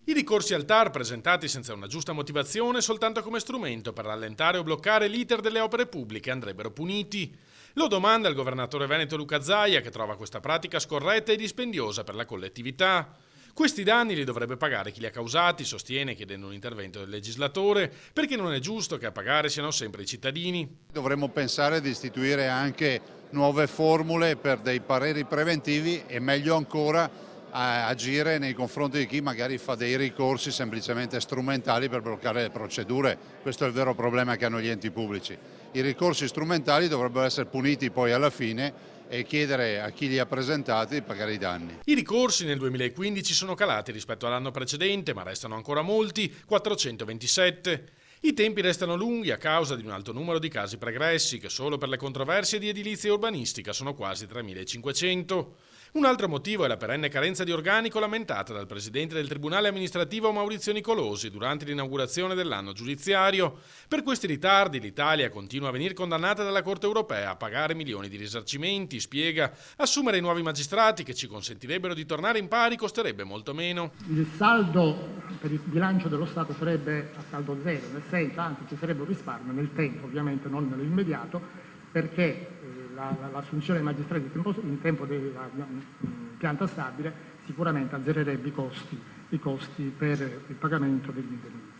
I ricorsi al TAR presentati senza una giusta motivazione soltanto come strumento per rallentare o bloccare l'iter delle opere pubbliche andrebbero puniti. Lo domanda il governatore veneto Luca Zaia, che trova questa pratica scorretta e dispendiosa per la collettività. Questi danni li dovrebbe pagare chi li ha causati, sostiene, chiedendo un intervento del legislatore, perché non è giusto che a pagare siano sempre i cittadini. Dovremmo pensare di istituire anche nuove formule per dei pareri preventivi e meglio ancora agire nei confronti di chi magari fa dei ricorsi semplicemente strumentali per bloccare le procedure. Questo è il vero problema che hanno gli enti pubblici. I ricorsi strumentali dovrebbero essere puniti poi alla fine e chiedere a chi li ha presentati di pagare i danni. I ricorsi nel 2015 sono calati rispetto all'anno precedente, ma restano ancora molti, 427. I tempi restano lunghi a causa di un alto numero di casi pregressi, che solo per le controversie di edilizia urbanistica sono quasi 3.500. Un altro motivo è la perenne carenza di organico lamentata dal presidente del Tribunale amministrativo Maurizio Nicolosi durante l'inaugurazione dell'anno giudiziario. Per questi ritardi l'Italia continua a venire condannata dalla Corte europea a pagare milioni di risarcimenti, spiega. Assumere i nuovi magistrati che ci consentirebbero di tornare in pari costerebbe molto meno. Il saldo per il bilancio dello Stato sarebbe a saldo zero, nel senso, anzi ci sarebbe un risparmio nel tempo, ovviamente non nell'immediato, perché l'assunzione dei magistrati in tempo della pianta stabile sicuramente azzererebbe i costi per il pagamento degli indennizzi.